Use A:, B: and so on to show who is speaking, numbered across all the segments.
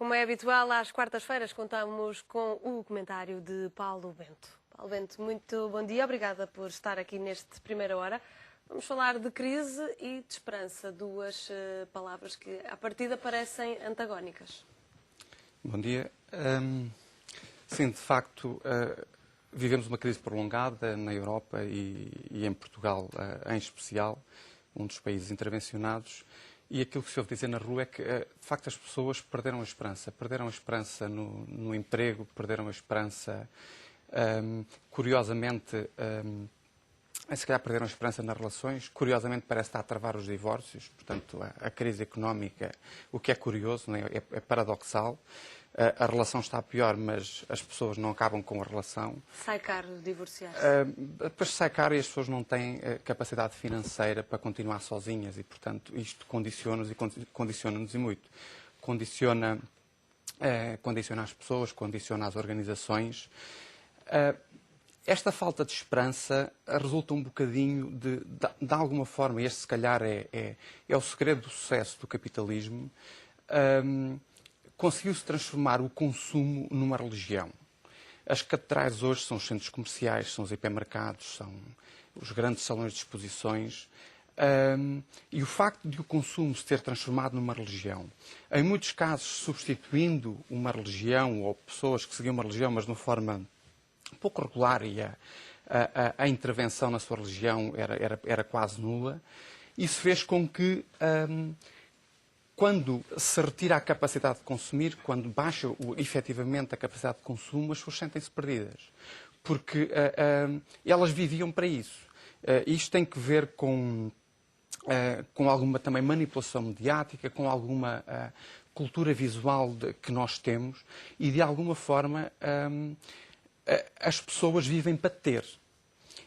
A: Como é habitual, às quartas-feiras contamos com o comentário de Paulo Bento. Paulo Bento, muito bom dia, obrigada por estar aqui neste Primeira Hora. Vamos falar de crise e de esperança, duas palavras que à partida parecem antagónicas.
B: Bom dia. Sim, de facto, vivemos uma crise prolongada na Europa e em Portugal em especial, um dos países intervencionados. E aquilo que se ouve dizer na rua é que, de facto, as pessoas perderam a esperança. Perderam a esperança no emprego, perderam a esperança, curiosamente, se calhar perderam a esperança nas relações. Curiosamente, parece estar a travar os divórcios. Portanto, a crise económica, o que é curioso, não é? É paradoxal. A relação está pior, mas as pessoas não acabam com a relação.
A: Sai caro divorciar-se.
B: Depois sai caro e as pessoas não têm capacidade financeira para continuar sozinhas e, portanto, isto condiciona-nos e condiciona-nos e muito. Condiciona as pessoas, condiciona as organizações. Esta falta de esperança resulta um bocadinho de alguma forma, e este se calhar é o segredo do sucesso do capitalismo, conseguiu-se transformar o consumo numa religião. As catedrais hoje são os centros comerciais, são os hipermercados, são os grandes salões de exposições. E o facto de o consumo se ter transformado numa religião, em muitos casos substituindo uma religião ou pessoas que seguiam uma religião, mas de uma forma pouco regular e a intervenção na sua religião era quase nula, isso fez com que quando se retira a capacidade de consumir, quando baixa efetivamente a capacidade de consumo, as pessoas sentem-se perdidas. Porque elas viviam para isso. Isto tem que ver com alguma também manipulação mediática, com alguma cultura visual que nós temos e, de alguma forma, as pessoas vivem para ter.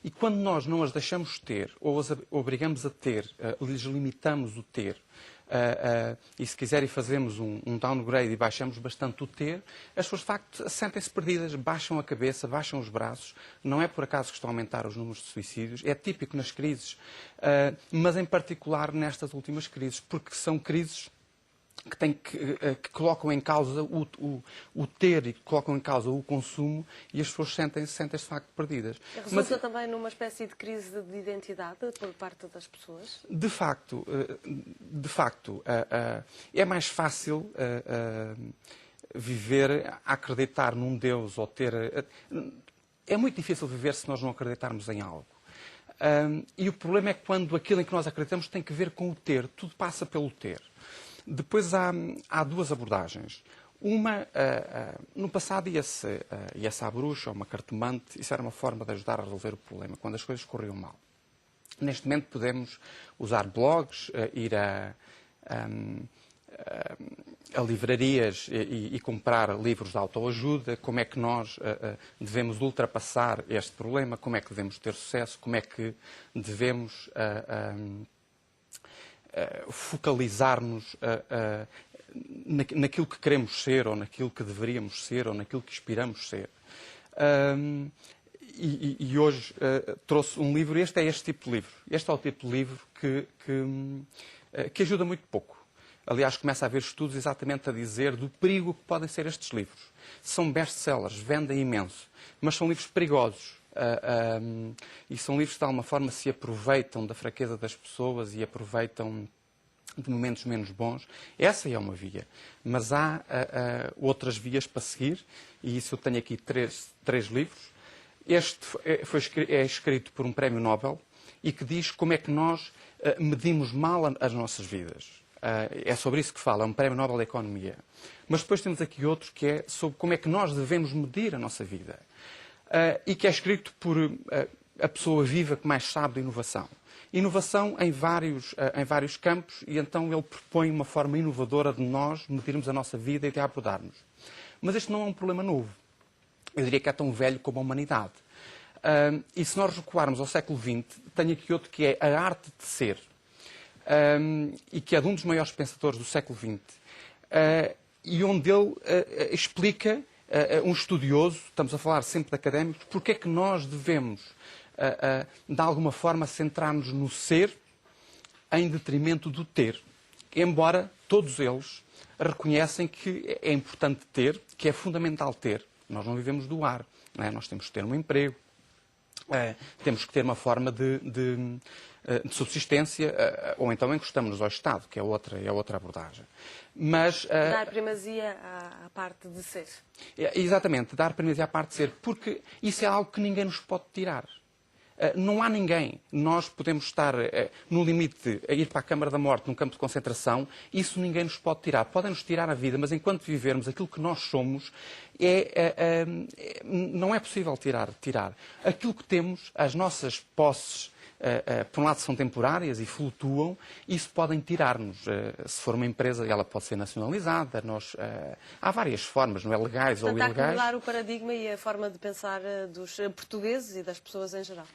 B: E quando nós não as deixamos ter, ou as obrigamos a ter, lhes limitamos o ter, e se quiserem fazemos um downgrade e baixamos bastante o ter, as pessoas de facto sentem-se perdidas, baixam a cabeça, baixam os braços. Não é por acaso que estão a aumentar os números de suicídios, é típico nas crises, mas em particular nestas últimas crises, porque são crises que colocam em causa o ter e que colocam em causa o consumo e as pessoas sentem-se de facto perdidas.
A: Resulta também numa espécie de crise de identidade por parte das pessoas?
B: De facto, é mais fácil viver a acreditar num Deus ou ter... É muito difícil viver se nós não acreditarmos em algo. E o problema é que quando aquilo em que nós acreditamos tem que ver com o ter, tudo passa pelo ter. Depois há duas abordagens. Uma, no passado ia-se à bruxa ou uma cartomante, isso era uma forma de ajudar a resolver o problema, quando as coisas corriam mal. Neste momento podemos usar blogs, ir a livrarias e comprar livros de autoajuda, como é que nós devemos ultrapassar este problema, como é que devemos ter sucesso, como é que devemos focalizar-nos naquilo que queremos ser, ou naquilo que deveríamos ser, ou naquilo que aspiramos ser. E hoje trouxe um livro, este é este tipo de livro. Este é o tipo de livro que ajuda muito pouco. Aliás, começa a haver estudos exatamente a dizer do perigo que podem ser estes livros. São best-sellers, vendem imenso, mas são livros perigosos. E são livros que, de alguma forma, se aproveitam da fraqueza das pessoas e aproveitam de momentos menos bons. Essa é uma via. Mas há outras vias para seguir, e isso eu tenho aqui três livros. Este é escrito por um prémio Nobel e que diz como é que nós medimos mal as nossas vidas. É sobre isso que fala, é um prémio Nobel da Economia. Mas depois temos aqui outro que é sobre como é que nós devemos medir a nossa vida. E que é escrito por a pessoa viva que mais sabe de inovação. Inovação em vários campos, e então ele propõe uma forma inovadora de nós medirmos a nossa vida e de a abordarmos. Mas este não é um problema novo. Eu diria que é tão velho como a humanidade. E se nós recuarmos ao século XX, tenho aqui outro que é a arte de ser, e que é de um dos maiores pensadores do século XX, e onde ele explica, um estudioso, estamos a falar sempre de académicos, porque é que nós devemos, de alguma forma, centrar-nos no ser em detrimento do ter. embora todos eles reconhecem que é importante ter, que é fundamental ter. Nós não vivemos do ar, não é? Nós temos que ter um emprego, temos que ter uma forma de subsistência, ou então encostamos-nos ao Estado, que é outra abordagem. Mas,
A: dar primazia à parte de ser.
B: Exatamente, dar primazia à parte de ser, porque isso é algo que ninguém nos pode tirar. Não há ninguém. Nós podemos estar no limite a ir para a Câmara da Morte, num campo de concentração, isso ninguém nos pode tirar. Podem-nos tirar a vida, mas enquanto vivermos aquilo que nós somos, não é possível tirar. Aquilo que temos, as nossas posses, por um lado são temporárias e flutuam, isso podem tirar-nos. Se for uma empresa, ela pode ser nacionalizada. Há várias formas, não é? Legais ou ilegais.
A: Há que mudar o paradigma e a forma de pensar dos portugueses e das pessoas em geral.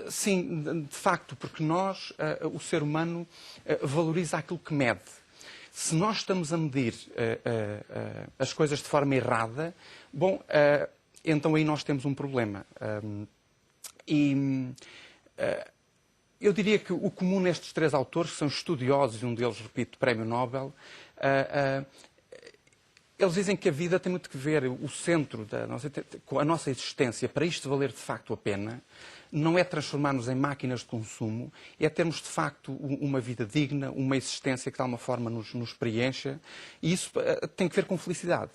B: Sim, de facto, porque nós, o ser humano, valoriza aquilo que mede. Se nós estamos a medir as coisas de forma errada, bom, então aí nós temos um problema. Eu diria que o comum nestes três autores, que são estudiosos, e um deles, repito, Prémio Nobel, eles dizem que a vida tem muito que ver, o centro com a nossa existência, para isto valer de facto a pena, não é transformar-nos em máquinas de consumo, é termos de facto uma vida digna, uma existência que de alguma forma nos preencha, e isso tem que ver com felicidade.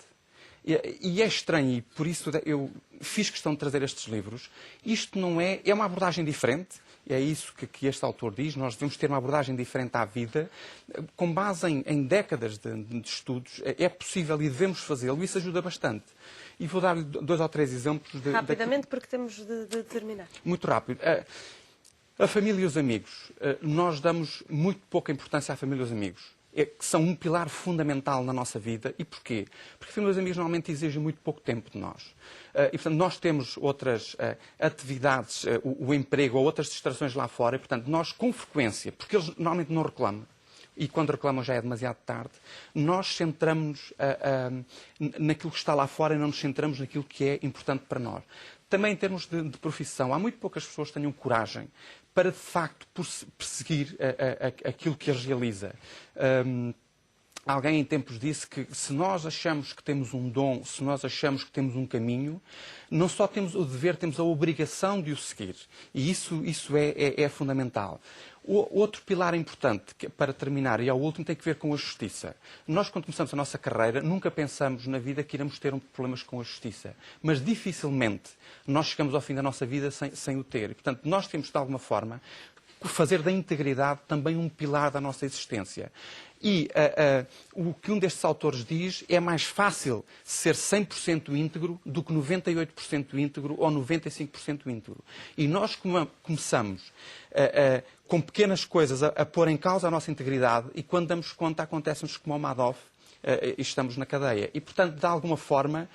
B: E é estranho, e por isso eu fiz questão de trazer estes livros. Isto não é uma abordagem diferente, é isso que este autor diz, nós devemos ter uma abordagem diferente à vida, com base em décadas de estudos, é possível e devemos fazê-lo, e isso ajuda bastante. E vou dar-lhe 2 ou 3 exemplos.
A: Rapidamente, porque temos de terminar.
B: Muito rápido. A família e os amigos. Nós damos muito pouca importância à família e aos amigos. Que são um pilar fundamental na nossa vida. E porquê? Porque a família e os amigos normalmente exigem muito pouco tempo de nós. E, portanto, nós temos outras atividades, o emprego ou outras distrações lá fora. E, portanto, nós, com frequência, porque eles normalmente não reclamam, e quando reclamam já é demasiado tarde, nós centramos-nos naquilo que está lá fora e não nos centramos naquilo que é importante para nós. Também em termos de profissão, há muito poucas pessoas que tenham coragem para, de facto, perseguir aquilo que as realiza. Alguém em tempos disse que se nós achamos que temos um dom, se nós achamos que temos um caminho, não só temos o dever, temos a obrigação de o seguir. E isso é fundamental. Outro pilar importante, para terminar, e ao último, tem que ver com a justiça. Nós, quando começamos a nossa carreira, nunca pensamos na vida que iremos ter problemas com a justiça. Mas dificilmente nós chegamos ao fim da nossa vida sem o ter. E, portanto, nós temos, de alguma forma, fazer da integridade também um pilar da nossa existência. E o que um destes autores diz é mais fácil ser 100% íntegro do que 98% íntegro ou 95% íntegro. E nós começamos com pequenas coisas a pôr em causa a nossa integridade e quando damos conta acontece-nos como ao Madoff e estamos na cadeia. E, portanto, de alguma forma,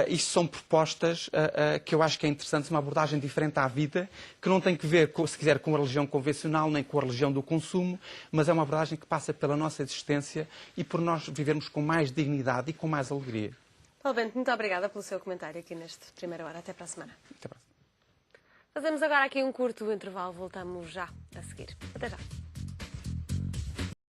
B: isto são propostas que eu acho que é interessante, uma abordagem diferente à vida, que não tem que ver, se quiser, com a religião convencional, nem com a religião do consumo, mas é uma abordagem que passa pela nossa existência e por nós vivermos com mais dignidade e com mais alegria.
A: Paulo Bento, muito obrigada pelo seu comentário aqui neste Primeira Hora. Até para a semana.
B: Até para a semana.
A: Fazemos agora aqui um curto intervalo. Voltamos já a seguir. Até já.